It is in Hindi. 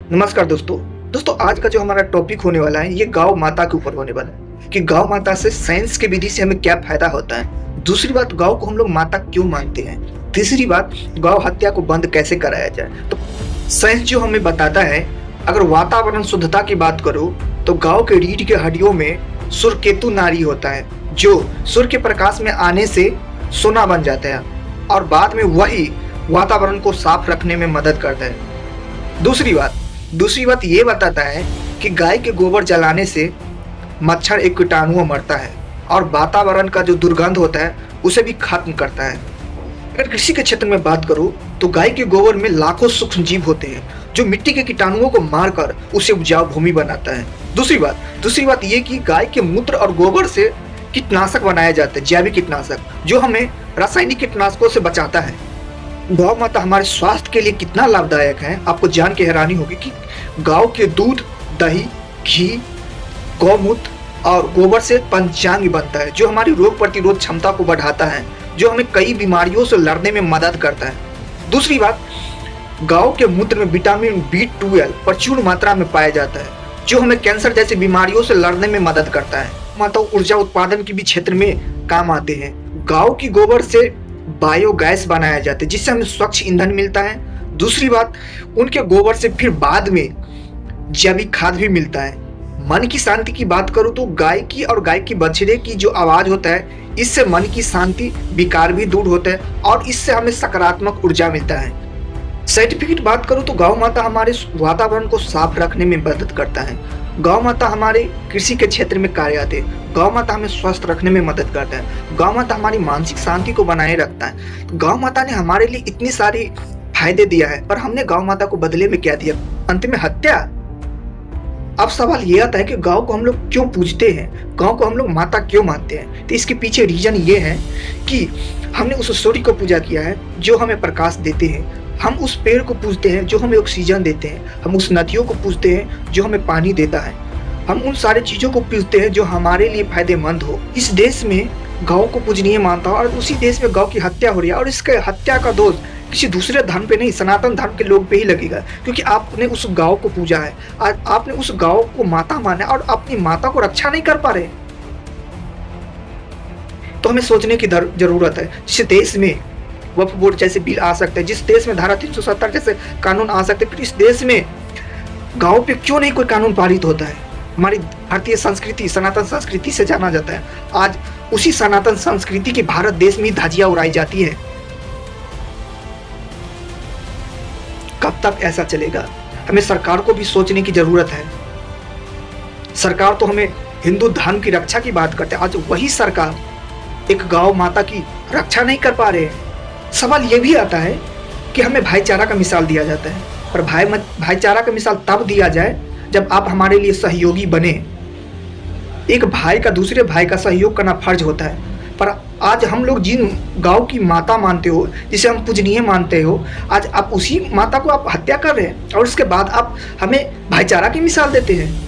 नमस्कार दोस्तों। आज का जो हमारा टॉपिक होने वाला है ये गौ माता के ऊपर होने वाला है कि गौ माता से साइंस के विधि से हमें क्या फायदा होता है। दूसरी बात, गौ को हम लोग माता क्यों मानते हैं। तीसरी बात, गौ हत्या को बंद कैसे कराया जाए। तो साइंस जो हमें बताता है, अगर वातावरण शुद्धता की बात करो तो गौ के रीढ़ के हड्डियों में सूर्यकेतु नाड़ी होता है जो सूर्य के प्रकाश में आने से सोना बन जाता है और बाद में वही वातावरण को साफ रखने में मदद करता है। दूसरी बात ये बताता है कि गाय के गोबर जलाने से मच्छर एक कीटाणु मरता है और वातावरण का जो दुर्गंध होता है उसे भी खत्म करता है। अगर कृषि के क्षेत्र में बात करूं तो गाय के गोबर में लाखों सूक्ष्म जीव होते हैं जो मिट्टी के कीटाणुओं को मारकर उसे उपजाऊ भूमि बनाता है। दूसरी बात ये कि गाय के मूत्र और गोबर से कीटनाशक बनाया जाता है, जैविक कीटनाशक, जो हमें रासायनिक कीटनाशकों से बचाता है। गौ माता हमारे स्वास्थ्य के लिए कितना लाभदायक है, आपको जान के हैरानी होगी कि गांव के दूध, दही, घी, गौमूत्र और गोबर से पंचांग बनता है जो हमारी रोग प्रतिरोध क्षमता को बढ़ाता है, जो हमें कई बीमारियों से लड़ने में मदद करता है। दूसरी बात, गांव के मूत्र में विटामिन B12 प्रचुर मात्रा में पाया जाता है जो हमें कैंसर जैसी बीमारियों से लड़ने में मदद करता है। माता ऊर्जा उत्पादन के भी क्षेत्र में काम आते हैं। गांव की गोबर से बायोगैस बनाया जाता है जिससे हमें स्वच्छ ईंधन मिलता है। दूसरी बात, उनके गोबर से फिर बाद में जैविक खाद भी मिलता है। मन की शांति की बात करूं तो गाय की और गाय की बछड़े की जो आवाज होता है इससे मन की शांति, विकार भी दूर होता है और इससे हमें सकारात्मक ऊर्जा मिलता है। साइंटिफिक बात करूं तो गौ माता हमारे वातावरण को साफ रखने में मदद करता है। गौ माता हमारे कृषि के क्षेत्र में कार्य आते हैं। गौ माता हमें स्वस्थ रखने में मदद करता है। गौ माता हमारी मानसिक शांति को बनाए रखता है। गौ माता ने हमारे लिए इतनी सारी फायदे दिया है पर हमने गौ माता को बदले में क्या दिया, अंत में हत्या। अब सवाल ये आता है कि गौ को हम लोग क्यों पूजते हैं, गौ को हम लोग माता क्यों मानते हैं। तो इसके पीछे रीजन ये है कि हमने उस सूर्य को पूजा किया है जो हमें प्रकाश देते हैं, हम उस पेड़ को पूजते हैं जो हमें ऑक्सीजन देते हैं, हम उस नदियों को पूजते हैं जो हमें पानी देता है, हम उन सारी चीज़ों को पूजते हैं जो हमारे लिए फायदेमंद हो। इस देश में गौ को पूजनीय मानता है और उसी देश में गौ की हत्या हो रही है और इसके हत्या का दोष किसी दूसरे धर्म पे नहीं, सनातन धर्म के लोग पे ही लगेगा क्योंकि आपने उस गौ को पूजा है, आज आपने उस गौ को माता माना है और अपनी माता को रक्षा नहीं कर पा रहे। तो हमें सोचने की जरूरत है। जिस देश में वक्फ बोर्ड जैसे बिल आ सकते हैं, जिस देश में धारा 370 जैसे कानून आ सकते हैं, फिर इस देश में गाँव पे क्यों नहीं कोई कानून पारित होता है। हमारी भारतीय संस्कृति सनातन संस्कृति से जाना जाता है। आज उसी सनातन संस्कृति की भारत देश में धज्जियां उड़ाई जाती है। कब तक ऐसा चलेगा? हमें सरकार को भी सोचने की जरूरत है। सरकार तो हमें हिंदू धर्म की रक्षा की बात करते हैं, आज वही सरकार एक गौ माता की रक्षा नहीं कर पा रहे हैं। सवाल यह भी आता है कि हमें भाईचारा का मिसाल दिया जाता है, पर भाईचारा का मिसाल तब दिया जाए जब आप हमारे लिए सहयोगी बने। एक भाई का दूसरे भाई का सहयोग करना फर्ज होता है, पर आज हम लोग जिन गांव की माता मानते हो, जिसे हम पूजनीय मानते हो, आज आप उसी माता को आप हत्या कर रहे हैं और उसके बाद आप हमें भाईचारा की मिसाल देते हैं।